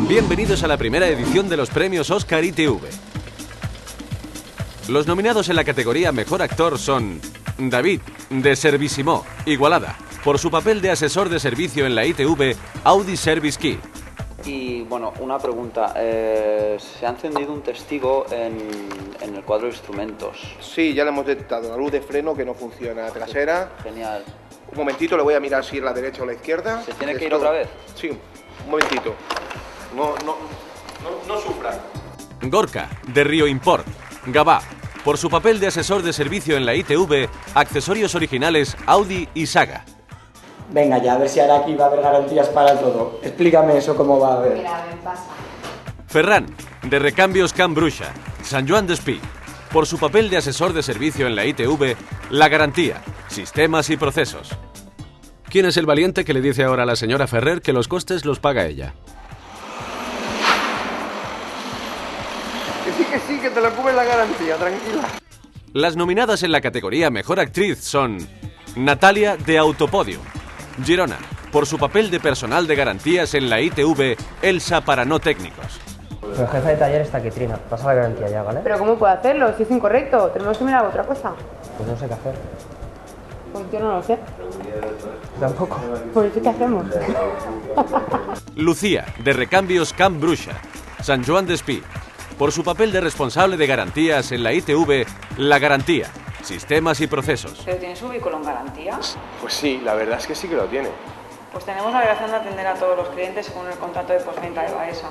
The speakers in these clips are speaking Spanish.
Bienvenidos a la primera edición de los premios Oscar ITV. Los nominados en la categoría Mejor Actor son David, de Servisimó, Igualada, por su papel de asesor de servicio en la ITV Audi Service Key. Y bueno, una pregunta. Se ha encendido un testigo en el cuadro de instrumentos. Sí, ya le hemos detectado la luz de freno que no funciona trasera. Genial. Un momentito, le voy a mirar si es la derecha o la izquierda. ¿Se tiene que ir otra vez? Sí, un momentito. No sufra. Gorka, de Río Import, Gabá, por su papel de asesor de servicio en la ITV, accesorios originales Audi y Saga. Venga ya, a ver si ahora aquí va a haber garantías para todo. Explícame eso cómo va a haber. Mira, ven, pasa. Ferran, de Recambios Can Bruixa, Sant Joan Despí, por su papel de asesor de servicio en la ITV, la garantía, sistemas y procesos. ¿Quién es el valiente que le dice ahora a la señora Ferrer que los costes los paga ella? Que sí, que te lo cubre la garantía, tranquila. Las nominadas en la categoría Mejor Actriz son Natalia, de Autopodium, Girona, por su papel de personal de garantías en la ITV Elsa para no técnicos. El jefe de taller está aquí, Trina. Pasa la garantía ya, ¿vale? Pero ¿cómo puedo hacerlo? Si es incorrecto, tenemos que mirar otra cosa. Pues no sé qué hacer. Pues yo no lo sé. Tampoco. Pues ¿qué hacemos? Lucía, de Recambios Can Bruixa, Sant Joan Despí, por su papel de responsable de garantías en la ITV La Garantía, sistemas y procesos. ¿Pero tiene su vehículo en garantía? Pues sí, la verdad es que sí que lo tiene. Pues tenemos la obligación de atender a todos los clientes según el contrato de postventa de Baesa.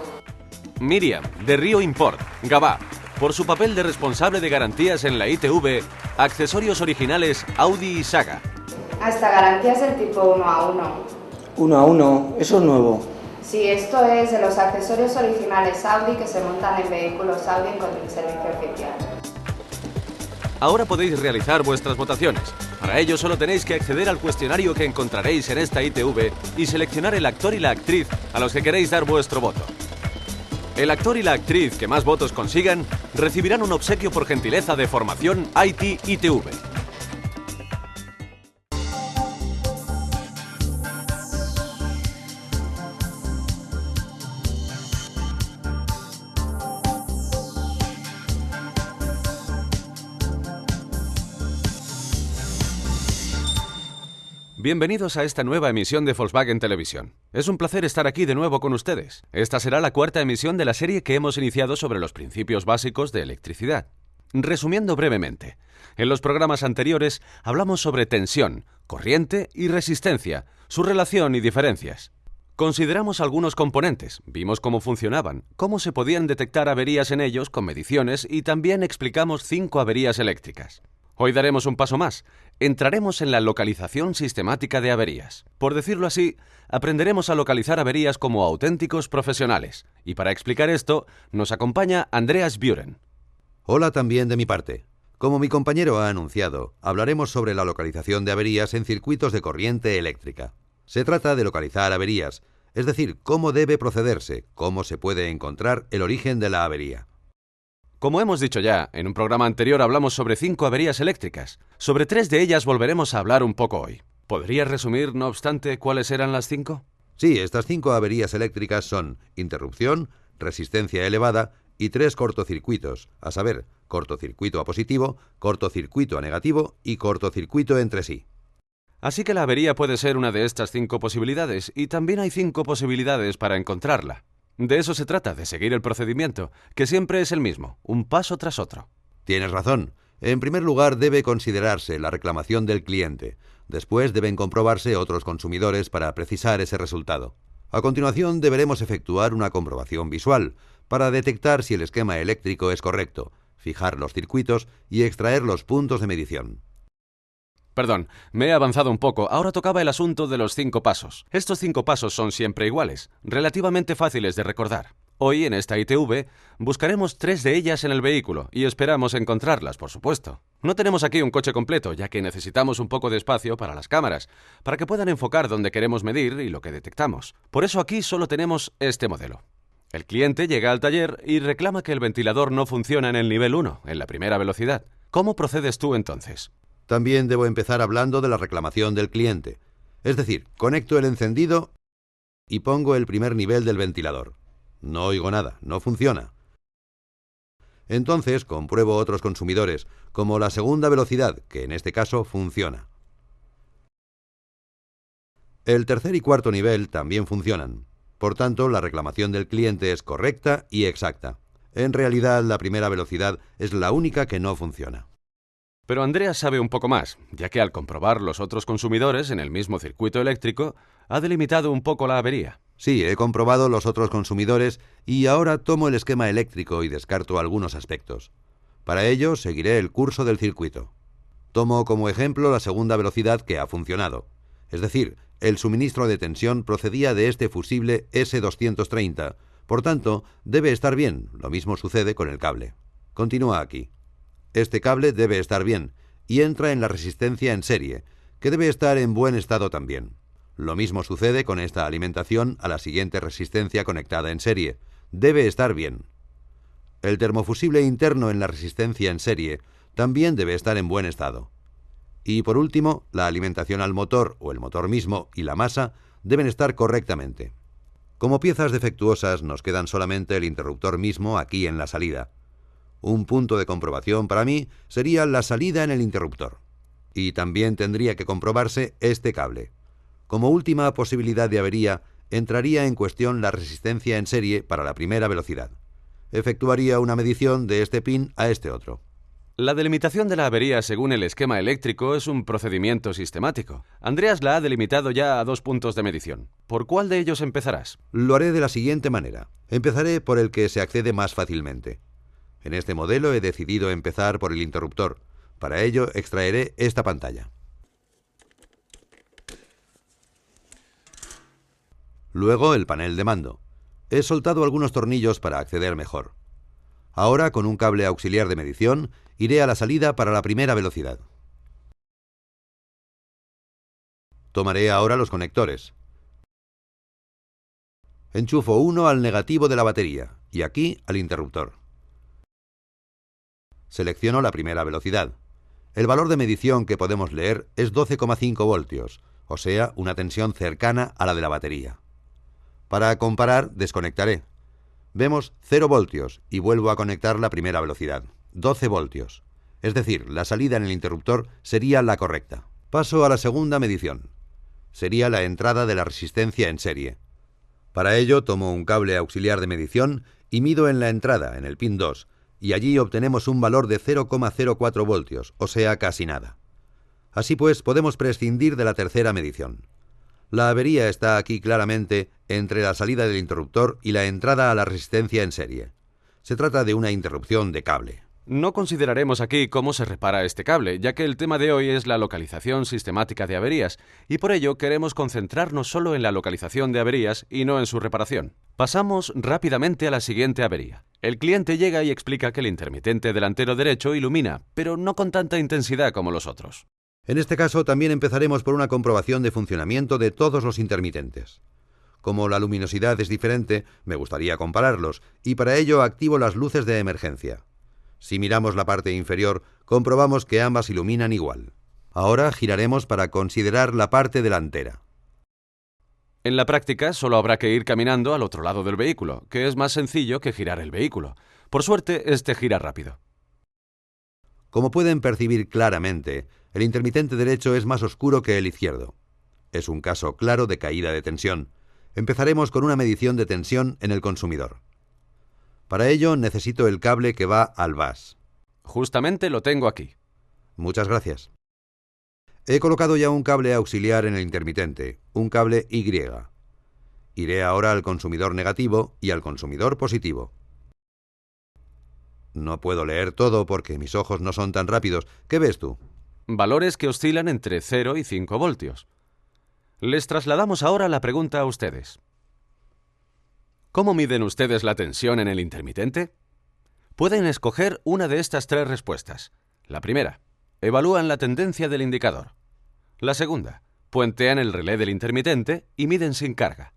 Miriam, de Río Import, Gabá, por su papel de responsable de garantías en la ITV, accesorios originales Audi y Saga. Esta garantía es el tipo 1 a 1. 1 a 1, eso es nuevo. Sí, esto es de los accesorios originales Audi que se montan en vehículos Audi con el servicio oficial. Ahora podéis realizar vuestras votaciones. Para ello solo tenéis que acceder al cuestionario que encontraréis en esta ITV y seleccionar el actor y la actriz a los que queréis dar vuestro voto. El actor y la actriz que más votos consigan recibirán un obsequio por gentileza de formación IT ITV. Bienvenidos a esta nueva emisión de Volkswagen Televisión. Es un placer estar aquí de nuevo con ustedes. Esta será la cuarta emisión de la serie que hemos iniciado sobre los principios básicos de electricidad. Resumiendo brevemente, en los programas anteriores hablamos sobre tensión, corriente y resistencia, su relación y diferencias. Consideramos algunos componentes, vimos cómo funcionaban, cómo se podían detectar averías en ellos con mediciones y también explicamos 5 averías eléctricas. Hoy daremos un paso más. Entraremos en la localización sistemática de averías. Por decirlo así, aprenderemos a localizar averías como auténticos profesionales. Y para explicar esto, nos acompaña Andreas Buren. Hola también de mi parte. Como mi compañero ha anunciado, hablaremos sobre la localización de averías en circuitos de corriente eléctrica. Se trata de localizar averías, es decir, cómo debe procederse, cómo se puede encontrar el origen de la avería. Como hemos dicho ya, en un programa anterior hablamos sobre 5 averías eléctricas. Sobre 3 de ellas volveremos a hablar un poco hoy. ¿Podrías resumir, no obstante, cuáles eran las 5? Sí, estas 5 averías eléctricas son interrupción, resistencia elevada y 3 cortocircuitos, a saber, cortocircuito a positivo, cortocircuito a negativo y cortocircuito entre sí. Así que la avería puede ser una de estas 5 posibilidades y también hay 5 posibilidades para encontrarla. De eso se trata, de seguir el procedimiento, que siempre es el mismo, un paso tras otro. Tienes razón. En primer lugar, debe considerarse la reclamación del cliente. Después deben comprobarse otros consumidores para precisar ese resultado. A continuación, deberemos efectuar una comprobación visual para detectar si el esquema eléctrico es correcto, fijar los circuitos y extraer los puntos de medición. Perdón, me he avanzado un poco. Ahora tocaba el asunto de los 5 pasos. Estos 5 pasos son siempre iguales, relativamente fáciles de recordar. Hoy, en esta ITV, buscaremos 3 de ellas en el vehículo y esperamos encontrarlas, por supuesto. No tenemos aquí un coche completo, ya que necesitamos un poco de espacio para las cámaras, para que puedan enfocar donde queremos medir y lo que detectamos. Por eso aquí solo tenemos este modelo. El cliente llega al taller y reclama que el ventilador no funciona en el nivel 1, en la primera velocidad. ¿Cómo procedes tú entonces? También debo empezar hablando de la reclamación del cliente. Es decir, conecto el encendido y pongo el primer nivel del ventilador. No oigo nada, no funciona. Entonces compruebo otros consumidores, como la segunda velocidad, que en este caso funciona. El tercer y cuarto nivel también funcionan. Por tanto, la reclamación del cliente es correcta y exacta. En realidad, la primera velocidad es la única que no funciona. Pero Andreas sabe un poco más, ya que al comprobar los otros consumidores en el mismo circuito eléctrico, ha delimitado un poco la avería. Sí, he comprobado los otros consumidores y ahora tomo el esquema eléctrico y descarto algunos aspectos. Para ello, seguiré el curso del circuito. Tomo como ejemplo la segunda velocidad que ha funcionado. Es decir, el suministro de tensión procedía de este fusible S230, por tanto, debe estar bien. Lo mismo sucede con el cable. Continúa aquí. Este cable debe estar bien y entra en la resistencia en serie, que debe estar en buen estado también. Lo mismo sucede con esta alimentación a la siguiente resistencia conectada en serie. Debe estar bien. El termofusible interno en la resistencia en serie también debe estar en buen estado. Y por último, la alimentación al motor o el motor mismo y la masa deben estar correctamente. Como piezas defectuosas nos quedan solamente el interruptor mismo aquí en la salida. Un punto de comprobación para mí sería la salida en el interruptor. Y también tendría que comprobarse este cable. Como última posibilidad de avería, entraría en cuestión la resistencia en serie para la primera velocidad. Efectuaría una medición de este pin a este otro. La delimitación de la avería según el esquema eléctrico es un procedimiento sistemático. Andreas la ha delimitado ya a 2 puntos de medición. ¿Por cuál de ellos empezarás? Lo haré de la siguiente manera. Empezaré por el que se accede más fácilmente. En este modelo he decidido empezar por el interruptor. Para ello extraeré esta pantalla. Luego el panel de mando. He soltado algunos tornillos para acceder mejor. Ahora, con un cable auxiliar de medición, iré a la salida para la primera velocidad. Tomaré ahora los conectores. Enchufo uno al negativo de la batería y aquí al interruptor. Selecciono la primera velocidad. El valor de medición que podemos leer es 12,5 voltios, o sea, una tensión cercana a la de la batería. Para comparar, desconectaré. Vemos 0 voltios y vuelvo a conectar la primera velocidad, 12 voltios. Es decir, la salida en el interruptor sería la correcta. Paso a la segunda medición. Sería la entrada de la resistencia en serie. Para ello tomo un cable auxiliar de medición y mido en la entrada, en el pin 2, y allí obtenemos un valor de 0,04 voltios, o sea, casi nada. Así pues, podemos prescindir de la tercera medición. La avería está aquí claramente entre la salida del interruptor y la entrada a la resistencia en serie. Se trata de una interrupción de cable. No consideraremos aquí cómo se repara este cable, ya que el tema de hoy es la localización sistemática de averías, y por ello queremos concentrarnos solo en la localización de averías y no en su reparación. Pasamos rápidamente a la siguiente avería. El cliente llega y explica que el intermitente delantero derecho ilumina, pero no con tanta intensidad como los otros. En este caso también empezaremos por una comprobación de funcionamiento de todos los intermitentes. Como la luminosidad es diferente, me gustaría compararlos, y para ello activo las luces de emergencia. Si miramos la parte inferior, comprobamos que ambas iluminan igual. Ahora giraremos para considerar la parte delantera. En la práctica, solo habrá que ir caminando al otro lado del vehículo, que es más sencillo que girar el vehículo. Por suerte, este gira rápido. Como pueden percibir claramente, el intermitente derecho es más oscuro que el izquierdo. Es un caso claro de caída de tensión. Empezaremos con una medición de tensión en el consumidor. Para ello necesito el cable que va al bus. Justamente lo tengo aquí. Muchas gracias. He colocado ya un cable auxiliar en el intermitente, un cable Y. Iré ahora al consumidor negativo y al consumidor positivo. No puedo leer todo porque mis ojos no son tan rápidos. ¿Qué ves tú? Valores que oscilan entre 0 y 5 voltios. Les trasladamos ahora la pregunta a ustedes. ¿Cómo miden ustedes la tensión en el intermitente? Pueden escoger una de estas 3 respuestas. La primera, evalúan la tendencia del indicador. La segunda, puentean el relé del intermitente y miden sin carga.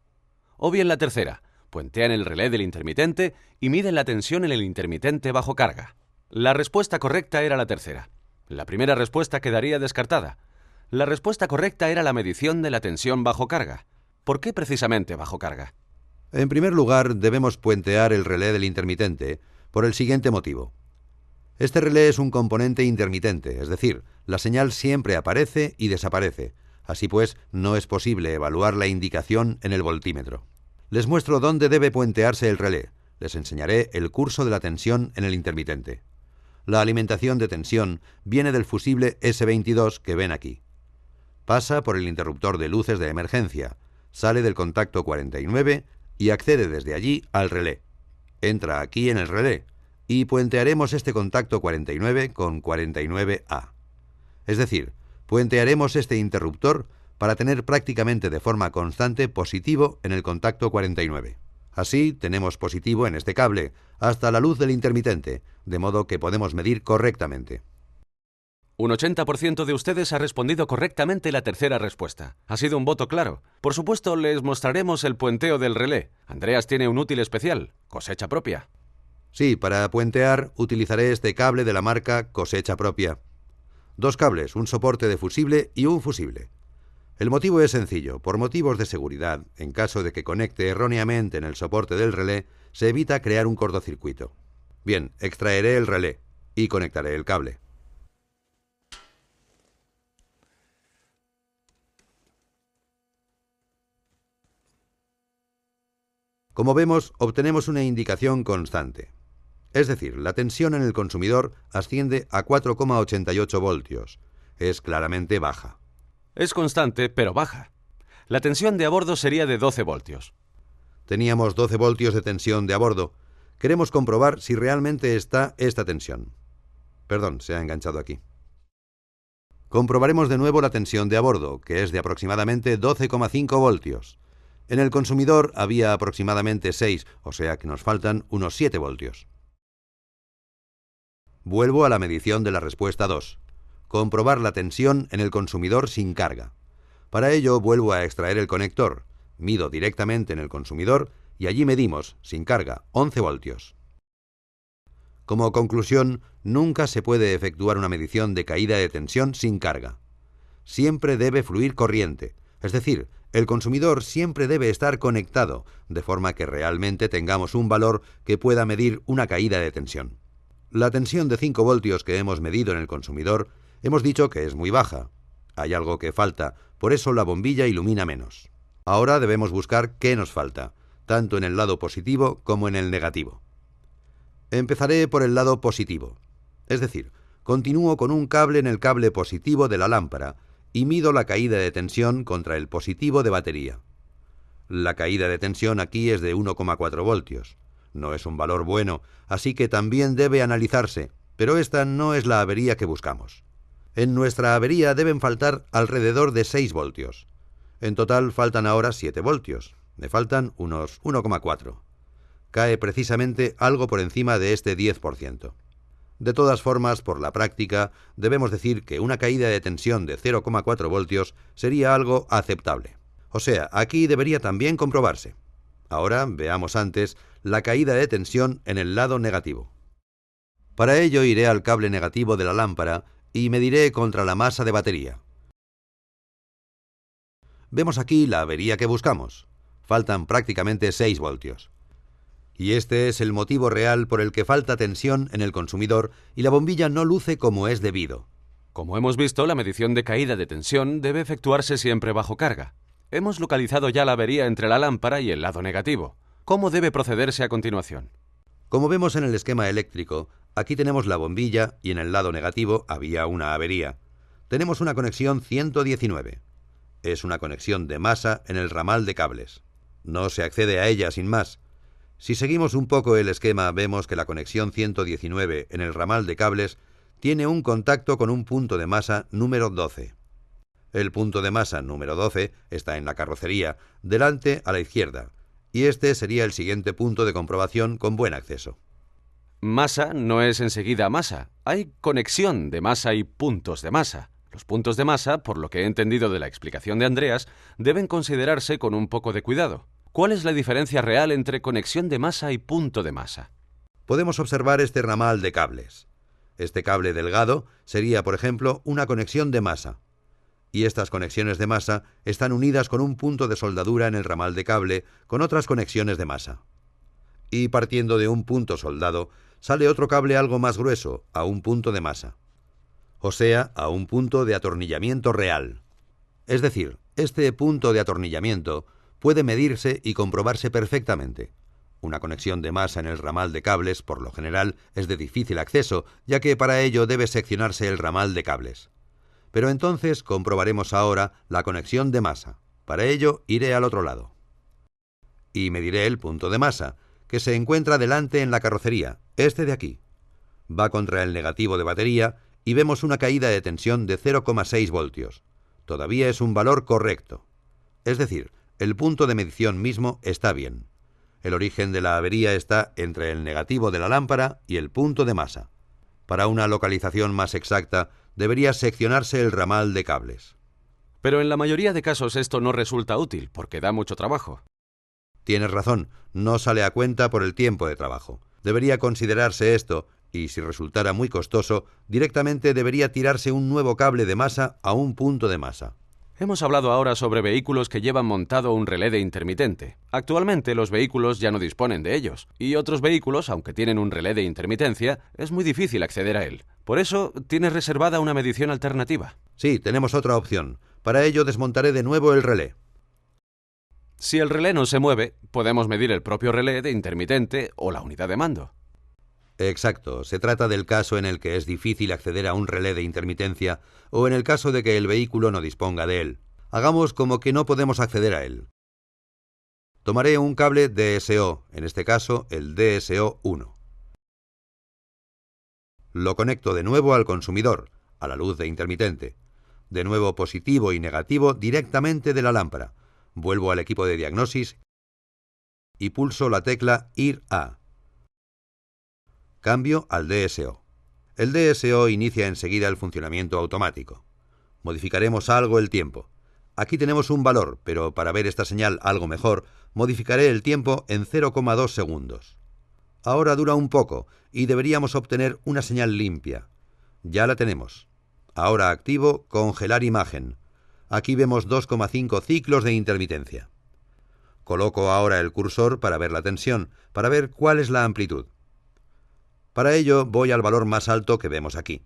O bien la tercera, puentean el relé del intermitente y miden la tensión en el intermitente bajo carga. La respuesta correcta era la tercera. La primera respuesta quedaría descartada. La respuesta correcta era la medición de la tensión bajo carga. ¿Por qué precisamente bajo carga? En primer lugar, debemos puentear el relé del intermitente por el siguiente motivo. Este relé es un componente intermitente, es decir, la señal siempre aparece y desaparece. Así pues, no es posible evaluar la indicación en el voltímetro. Les muestro dónde debe puentearse el relé. Les enseñaré el curso de la tensión en el intermitente. La alimentación de tensión viene del fusible S22 que ven aquí. Pasa por el interruptor de luces de emergencia, sale del contacto 49 y accede desde allí al relé. Entra aquí en el relé y puentearemos este contacto 49 con 49A. Es decir, puentearemos este interruptor para tener prácticamente de forma constante positivo en el contacto 49. Así tenemos positivo en este cable hasta la luz del intermitente, de modo que podemos medir correctamente. Un 80% de ustedes ha respondido correctamente la tercera respuesta. Ha sido un voto claro. Por supuesto, les mostraremos el puenteo del relé. Andreas tiene un útil especial, cosecha propia. Sí, para puentear utilizaré este cable de la marca Cosecha Propia. 2 cables, un soporte de fusible y un fusible. El motivo es sencillo. Por motivos de seguridad, en caso de que conecte erróneamente en el soporte del relé, se evita crear un cortocircuito. Bien, extraeré el relé y conectaré el cable. Como vemos, obtenemos una indicación constante. Es decir, la tensión en el consumidor asciende a 4,88 voltios. Es claramente baja. Es constante, pero baja. La tensión de a bordo sería de 12 voltios. Teníamos 12 voltios de tensión de a bordo. Queremos comprobar si realmente está esta tensión. Perdón, se ha enganchado aquí. Comprobaremos de nuevo la tensión de a bordo, que es de aproximadamente 12,5 voltios. En el consumidor había aproximadamente 6, o sea que nos faltan unos 7 voltios. Vuelvo a la medición de la respuesta 2. Comprobar la tensión en el consumidor sin carga. Para ello vuelvo a extraer el conector, mido directamente en el consumidor y allí medimos, sin carga, 11 voltios. Como conclusión, nunca se puede efectuar una medición de caída de tensión sin carga. Siempre debe fluir corriente, es decir, el consumidor siempre debe estar conectado, de forma que realmente tengamos un valor que pueda medir una caída de tensión. La tensión de 5 voltios que hemos medido en el consumidor, hemos dicho que es muy baja. Hay algo que falta, por eso la bombilla ilumina menos. Ahora debemos buscar qué nos falta, tanto en el lado positivo como en el negativo. Empezaré por el lado positivo, es decir, continúo con un cable en el cable positivo de la lámpara y mido la caída de tensión contra el positivo de batería. La caída de tensión aquí es de 1,4 voltios. No es un valor bueno, así que también debe analizarse, pero esta no es la avería que buscamos. En nuestra avería deben faltar alrededor de 6 voltios. En total faltan ahora 7 voltios. Me faltan unos 1,4. Cae precisamente algo por encima de este 10%. De todas formas, por la práctica, debemos decir que una caída de tensión de 0,4 voltios sería algo aceptable. O sea, aquí debería también comprobarse. Ahora veamos antes la caída de tensión en el lado negativo. Para ello iré al cable negativo de la lámpara y mediré contra la masa de batería. Vemos aquí la avería que buscamos. Faltan prácticamente 6 voltios. Y este es el motivo real por el que falta tensión en el consumidor y la bombilla no luce como es debido. Como hemos visto, la medición de caída de tensión debe efectuarse siempre bajo carga. Hemos localizado ya la avería entre la lámpara y el lado negativo. ¿Cómo debe procederse a continuación? Como vemos en el esquema eléctrico, aquí tenemos la bombilla y en el lado negativo había una avería. Tenemos una conexión 119. Es una conexión de masa en el ramal de cables. No se accede a ella sin más. Si seguimos un poco el esquema, vemos que la conexión 119 en el ramal de cables tiene un contacto con un punto de masa número 12. El punto de masa número 12 está en la carrocería, delante a la izquierda, y este sería el siguiente punto de comprobación con buen acceso. Masa no es enseguida masa. Hay conexión de masa y puntos de masa. Los puntos de masa, por lo que he entendido de la explicación de Andreas, deben considerarse con un poco de cuidado. ¿Cuál es la diferencia real entre conexión de masa y punto de masa? Podemos observar este ramal de cables. Este cable delgado sería, por ejemplo, una conexión de masa. y estas conexiones de masa están unidas con un punto de soldadura en el ramal de cable con otras conexiones de masa. Y partiendo de un punto soldado, sale otro cable algo más grueso, a un punto de masa. O sea, a un punto de atornillamiento real. Es decir, este punto de atornillamiento puede medirse y comprobarse perfectamente. Una conexión de masa en el ramal de cables, por lo general, es de difícil acceso, ya que para ello debe seccionarse el ramal de cables. Pero entonces comprobaremos ahora la conexión de masa. Para ello iré al otro lado. Y mediré el punto de masa, que se encuentra delante en la carrocería, este de aquí. Va contra el negativo de batería y vemos una caída de tensión de 0,6 voltios. Todavía es un valor correcto. Es decir, el punto de medición mismo está bien. El origen de la avería está entre el negativo de la lámpara y el punto de masa. Para una localización más exacta, debería seccionarse el ramal de cables. Pero en la mayoría de casos esto no resulta útil, porque da mucho trabajo. Tienes razón, no sale a cuenta por el tiempo de trabajo. Debería considerarse esto, y si resultara muy costoso, directamente debería tirarse un nuevo cable de masa a un punto de masa. Hemos hablado ahora sobre vehículos que llevan montado un relé de intermitente. Actualmente los vehículos ya no disponen de ellos, y otros vehículos, aunque tienen un relé de intermitencia, es muy difícil acceder a él. Por eso, tienes reservada una medición alternativa. Sí, tenemos otra opción. Para ello desmontaré de nuevo el relé. Si el relé no se mueve, podemos medir el propio relé de intermitente o la unidad de mando. Exacto, se trata del caso en el que es difícil acceder a un relé de intermitencia o en el caso de que el vehículo no disponga de él. Hagamos como que no podemos acceder a él. Tomaré un cable DSO, en este caso el DSO 1. Lo conecto de nuevo al consumidor, a la luz de intermitente. De nuevo positivo y negativo directamente de la lámpara. Vuelvo al equipo de diagnosis y pulso la tecla IR A. Cambio al DSO. El DSO inicia enseguida el funcionamiento automático. Modificaremos algo el tiempo. Aquí tenemos un valor, pero para ver esta señal algo mejor, modificaré el tiempo en 0,2 segundos. Ahora dura un poco y deberíamos obtener una señal limpia. Ya la tenemos. Ahora activo congelar imagen. Aquí vemos 2,5 ciclos de intermitencia. Coloco ahora el cursor para ver la tensión, para ver cuál es la amplitud. Para ello voy al valor más alto que vemos aquí.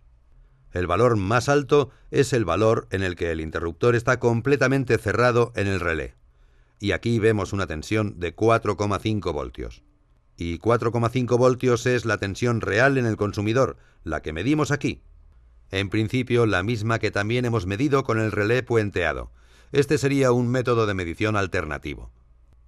El valor más alto es el valor en el que el interruptor está completamente cerrado en el relé. Y aquí vemos una tensión de 4,5 voltios. Y 4,5 voltios es la tensión real en el consumidor, la que medimos aquí. En principio, la misma que también hemos medido con el relé puenteado. Este sería un método de medición alternativo.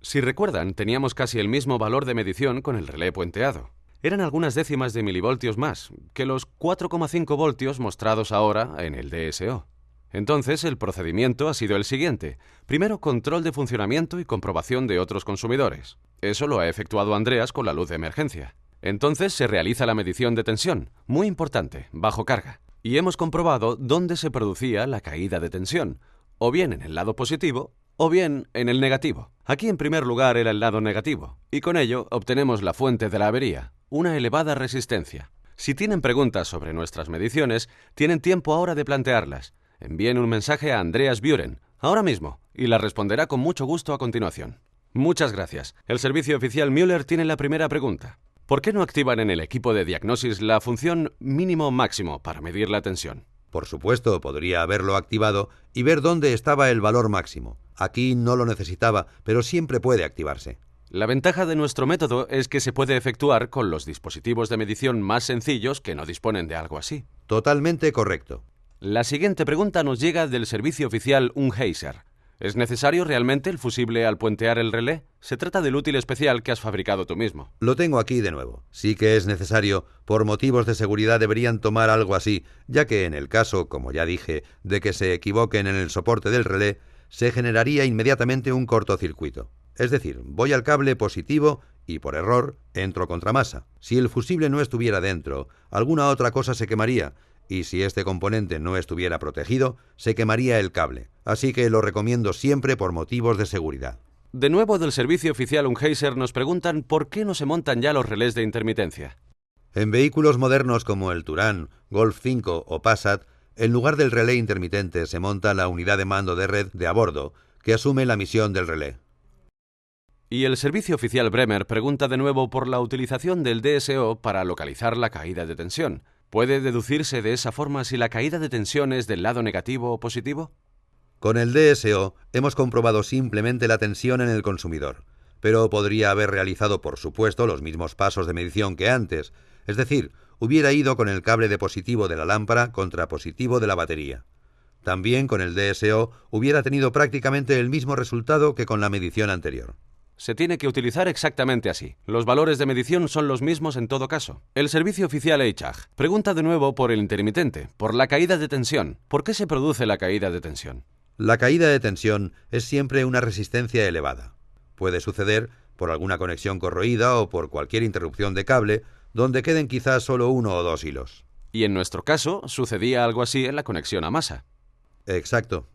Si recuerdan, teníamos casi el mismo valor de medición con el relé puenteado. Eran algunas décimas de milivoltios más que los 4,5 voltios mostrados ahora en el DSO. Entonces, el procedimiento ha sido el siguiente. Primero, control de funcionamiento y comprobación de otros consumidores. Eso lo ha efectuado Andreas con la luz de emergencia. Entonces, se realiza la medición de tensión, muy importante, bajo carga. Y hemos comprobado dónde se producía la caída de tensión, o bien en el lado positivo, o bien en el negativo. Aquí en primer lugar era el lado negativo, y con ello obtenemos la fuente de la avería, una elevada resistencia. Si tienen preguntas sobre nuestras mediciones, tienen tiempo ahora de plantearlas. Envíen un mensaje a Andreas Buren, ahora mismo, y la responderá con mucho gusto a continuación. Muchas gracias. El servicio oficial Müller tiene la primera pregunta. ¿Por qué no activan en el equipo de diagnosis la función mínimo-máximo para medir la tensión? Por supuesto, podría haberlo activado y ver dónde estaba el valor máximo. Aquí no lo necesitaba, pero siempre puede activarse. La ventaja de nuestro método es que se puede efectuar con los dispositivos de medición más sencillos que no disponen de algo así. Totalmente correcto. La siguiente pregunta nos llega del servicio oficial Unheiser. ¿Es necesario realmente el fusible al puentear el relé? Se trata del útil especial que has fabricado tú mismo. Lo tengo aquí de nuevo. Sí que es necesario. Por motivos de seguridad deberían tomar algo así, ya que en el caso, como ya dije, de que se equivoquen en el soporte del relé, se generaría inmediatamente un cortocircuito. Es decir, voy al cable positivo y, por error, entro contra masa. Si el fusible no estuviera dentro, alguna otra cosa se quemaría, y si este componente no estuviera protegido, se quemaría el cable. Así que lo recomiendo siempre por motivos de seguridad. De nuevo del servicio oficial Unheiser nos preguntan por qué no se montan ya los relés de intermitencia. En vehículos modernos como el Touran, Golf 5 o Passat, en lugar del relé intermitente se monta la unidad de mando de red de a bordo, que asume la misión del relé. Y el servicio oficial Bremer pregunta de nuevo por la utilización del DSO para localizar la caída de tensión. ¿Puede deducirse de esa forma si la caída de tensión es del lado negativo o positivo? Con el DSO hemos comprobado simplemente la tensión en el consumidor, pero podría haber realizado, por supuesto, los mismos pasos de medición que antes, es decir, hubiera ido con el cable de positivo de la lámpara contra positivo de la batería. También con el DSO hubiera tenido prácticamente el mismo resultado que con la medición anterior. Se tiene que utilizar exactamente así. Los valores de medición son los mismos en todo caso. El servicio oficial EICHAG pregunta de nuevo por el intermitente, por la caída de tensión. ¿Por qué se produce la caída de tensión? La caída de tensión es siempre una resistencia elevada. Puede suceder por alguna conexión corroída o por cualquier interrupción de cable, donde queden quizás solo 1 o 2 hilos. Y en nuestro caso, sucedía algo así en la conexión a masa. Exacto.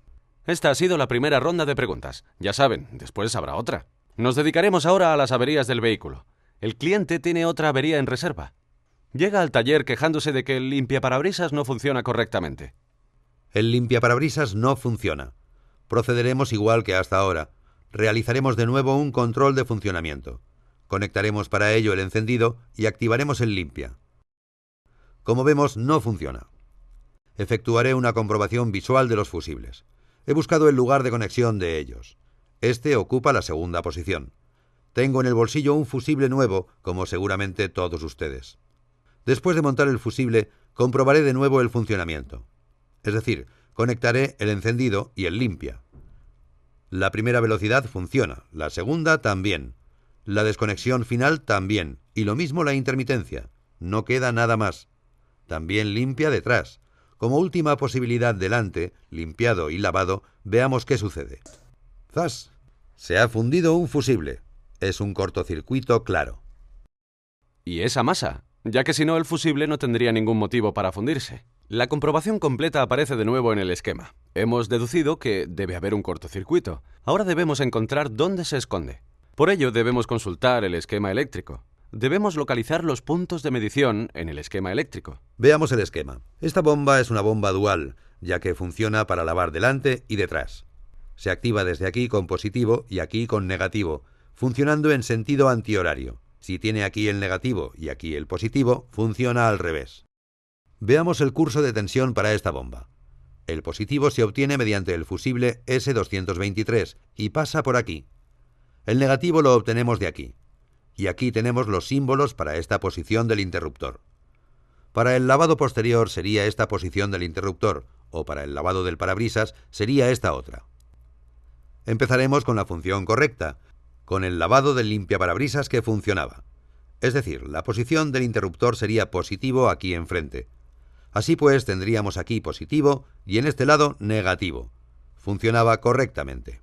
Esta ha sido la primera ronda de preguntas. Ya saben, después habrá otra. Nos dedicaremos ahora a las averías del vehículo. El cliente tiene otra avería en reserva. Llega al taller quejándose de que el limpiaparabrisas no funciona correctamente. El limpiaparabrisas no funciona. Procederemos igual que hasta ahora. Realizaremos de nuevo un control de funcionamiento. Conectaremos para ello el encendido y activaremos el limpia. Como vemos, no funciona. Efectuaré una comprobación visual de los fusibles. He buscado el lugar de conexión de ellos. Este ocupa la segunda posición. Tengo en el bolsillo un fusible nuevo, como seguramente todos ustedes. Después de montar el fusible, comprobaré de nuevo el funcionamiento. Es decir, conectaré el encendido y el limpia. La primera velocidad funciona, la segunda también. La desconexión final también, y lo mismo la intermitencia. No queda nada más. También limpia detrás. Como última posibilidad delante, limpiado y lavado, veamos qué sucede. ¡Zas! Se ha fundido un fusible. Es un cortocircuito claro. Y esa masa, ya que si no el fusible no tendría ningún motivo para fundirse. La comprobación completa aparece de nuevo en el esquema. Hemos deducido que debe haber un cortocircuito. Ahora debemos encontrar dónde se esconde. Por ello debemos consultar el esquema eléctrico. Debemos localizar los puntos de medición en el esquema eléctrico. Veamos el esquema. Esta bomba es una bomba dual, ya que funciona para lavar delante y detrás. Se activa desde aquí con positivo y aquí con negativo, funcionando en sentido antihorario. Si tiene aquí el negativo y aquí el positivo, funciona al revés. Veamos el curso de tensión para esta bomba. El positivo se obtiene mediante el fusible S223 y pasa por aquí. El negativo lo obtenemos de aquí. Y aquí tenemos los símbolos para esta posición del interruptor. Para el lavado posterior sería esta posición del interruptor, o para el lavado del parabrisas sería esta otra. Empezaremos con la función correcta, con el lavado del limpiaparabrisas que funcionaba. Es decir, la posición del interruptor sería positivo aquí enfrente. Así pues, tendríamos aquí positivo y en este lado negativo. Funcionaba correctamente.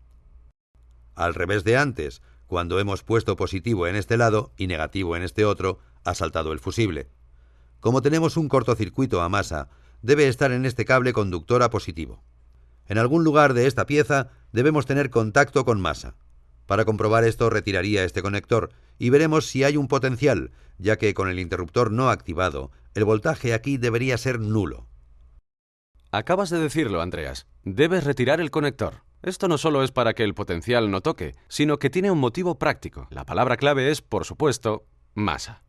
Al revés de antes, cuando hemos puesto positivo en este lado y negativo en este otro, ha saltado el fusible. Como tenemos un cortocircuito a masa, debe estar en este cable conductor a positivo. En algún lugar de esta pieza debemos tener contacto con masa. Para comprobar esto retiraría este conector y veremos si hay un potencial, ya que con el interruptor no activado, el voltaje aquí debería ser nulo. Acabas de decirlo, Andreas. Debes retirar el conector. Esto no solo es para que el potencial no toque, sino que tiene un motivo práctico. La palabra clave es, por supuesto, masa.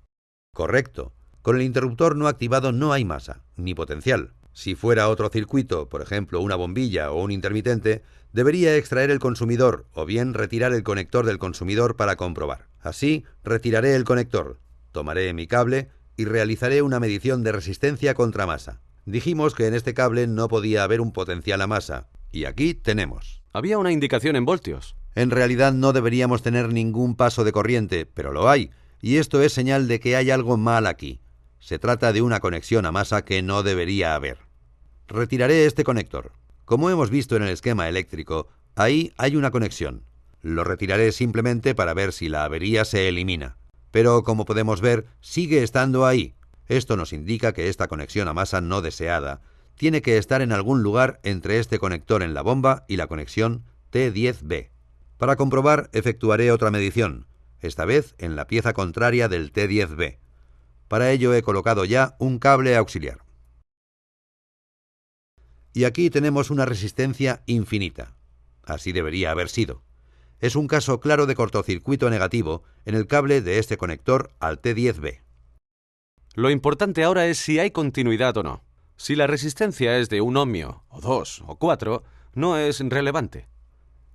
Correcto. Con el interruptor no activado no hay masa, ni potencial. Si fuera otro circuito, por ejemplo una bombilla o un intermitente, debería extraer el consumidor o bien retirar el conector del consumidor para comprobar. Así, retiraré el conector, tomaré mi cable y realizaré una medición de resistencia contra masa. Dijimos que en este cable no podía haber un potencial a masa, y aquí tenemos. Había una indicación en voltios. En realidad no deberíamos tener ningún paso de corriente, pero lo hay, y esto es señal de que hay algo mal aquí. Se trata de una conexión a masa que no debería haber. Retiraré este conector. Como hemos visto en el esquema eléctrico, ahí hay una conexión. Lo retiraré simplemente para ver si la avería se elimina. Pero como podemos ver, sigue estando ahí. Esto nos indica que esta conexión a masa no deseada tiene que estar en algún lugar entre este conector en la bomba y la conexión T10B. Para comprobar, efectuaré otra medición, esta vez en la pieza contraria del T10B. Para ello he colocado ya un cable auxiliar. Y aquí tenemos una resistencia infinita. Así debería haber sido. Es un caso claro de cortocircuito negativo en el cable de este conector al T10B. Lo importante ahora es si hay continuidad o no. Si la resistencia es de 1 ohmio, o 2, o 4, no es relevante.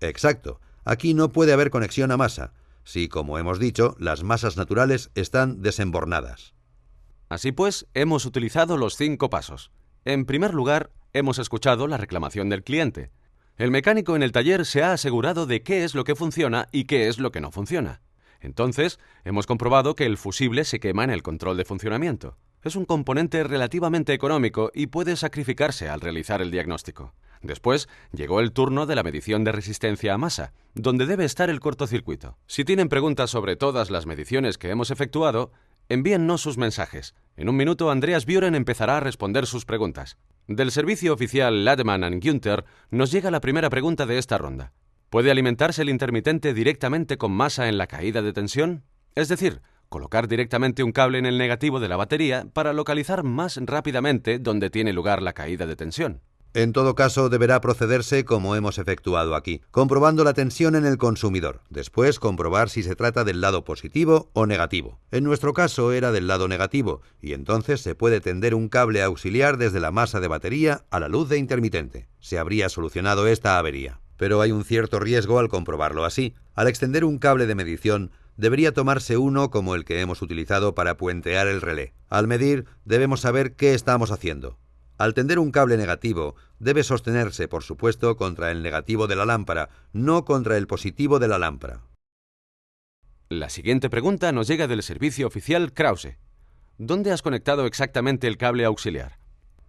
Exacto. Aquí no puede haber conexión a masa, si, como hemos dicho, las masas naturales están desembornadas. Así pues, hemos utilizado los 5 pasos. En primer lugar, hemos escuchado la reclamación del cliente. El mecánico en el taller se ha asegurado de qué es lo que funciona y qué es lo que no funciona. Entonces, hemos comprobado que el fusible se quema en el control de funcionamiento. Es un componente relativamente económico y puede sacrificarse al realizar el diagnóstico. Después, llegó el turno de la medición de resistencia a masa, donde debe estar el cortocircuito. Si tienen preguntas sobre todas las mediciones que hemos efectuado, envíennos sus mensajes. En un minuto, Andreas Buren empezará a responder sus preguntas. Del servicio oficial Lademan & Günther nos llega la primera pregunta de esta ronda. ¿Puede alimentarse el intermitente directamente con masa en la caída de tensión? Es decir, colocar directamente un cable en el negativo de la batería para localizar más rápidamente dónde tiene lugar la caída de tensión. En todo caso, deberá procederse como hemos efectuado aquí, comprobando la tensión en el consumidor. Después, comprobar si se trata del lado positivo o negativo. En nuestro caso era del lado negativo, y entonces se puede tender un cable auxiliar desde la masa de batería a la luz de intermitente. Se habría solucionado esta avería. Pero hay un cierto riesgo al comprobarlo así. Al extender un cable de medición, debería tomarse uno como el que hemos utilizado para puentear el relé. Al medir, debemos saber qué estamos haciendo. Al tender un cable negativo, debe sostenerse, por supuesto, contra el negativo de la lámpara, no contra el positivo de la lámpara. La siguiente pregunta nos llega del servicio oficial Krause. ¿Dónde has conectado exactamente el cable auxiliar?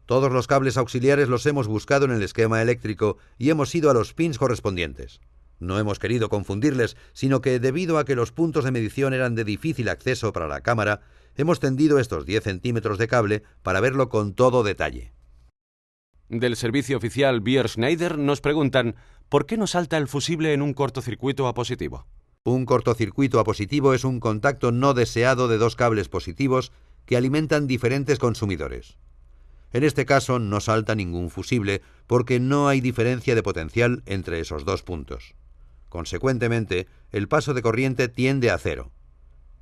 Todos los cables auxiliares los hemos buscado en el esquema eléctrico y hemos ido a los pins correspondientes. No hemos querido confundirles, sino que debido a que los puntos de medición eran de difícil acceso para la cámara, hemos tendido estos 10 centímetros de cable para verlo con todo detalle. Del servicio oficial Bier Schneider nos preguntan ¿por qué no salta el fusible en un cortocircuito a positivo? Un cortocircuito a positivo es un contacto no deseado de dos cables positivos que alimentan diferentes consumidores. En este caso no salta ningún fusible porque no hay diferencia de potencial entre esos dos puntos. Consecuentemente, el paso de corriente tiende a cero.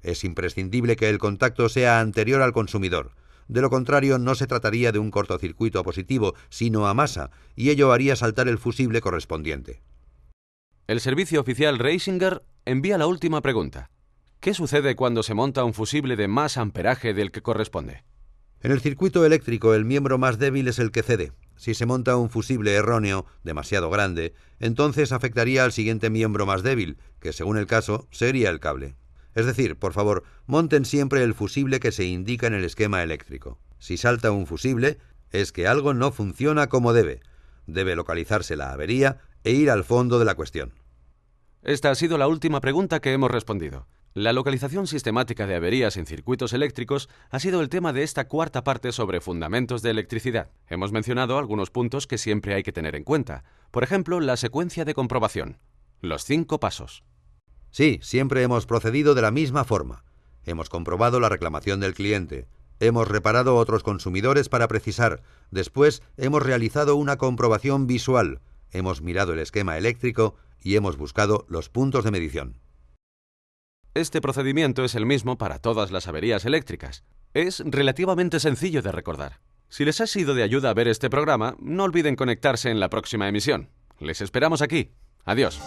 Es imprescindible que el contacto sea anterior al consumidor. De lo contrario, no se trataría de un cortocircuito a positivo, sino a masa, y ello haría saltar el fusible correspondiente. El servicio oficial Reisinger envía la última pregunta. ¿Qué sucede cuando se monta un fusible de más amperaje del que corresponde? En el circuito eléctrico, el miembro más débil es el que cede. Si se monta un fusible erróneo, demasiado grande, entonces afectaría al siguiente miembro más débil, que según el caso, sería el cable. Es decir, por favor, monten siempre el fusible que se indica en el esquema eléctrico. Si salta un fusible, es que algo no funciona como debe. Debe localizarse la avería e ir al fondo de la cuestión. Esta ha sido la última pregunta que hemos respondido. La localización sistemática de averías en circuitos eléctricos ha sido el tema de esta cuarta parte sobre fundamentos de electricidad. Hemos mencionado algunos puntos que siempre hay que tener en cuenta. Por ejemplo, la secuencia de comprobación. Los 5 pasos. Sí, siempre hemos procedido de la misma forma. Hemos comprobado la reclamación del cliente. Hemos reparado otros consumidores para precisar. Después hemos realizado una comprobación visual. Hemos mirado el esquema eléctrico y hemos buscado los puntos de medición. Este procedimiento es el mismo para todas las averías eléctricas. Es relativamente sencillo de recordar. Si les ha sido de ayuda ver este programa, no olviden conectarse en la próxima emisión. Les esperamos aquí. Adiós.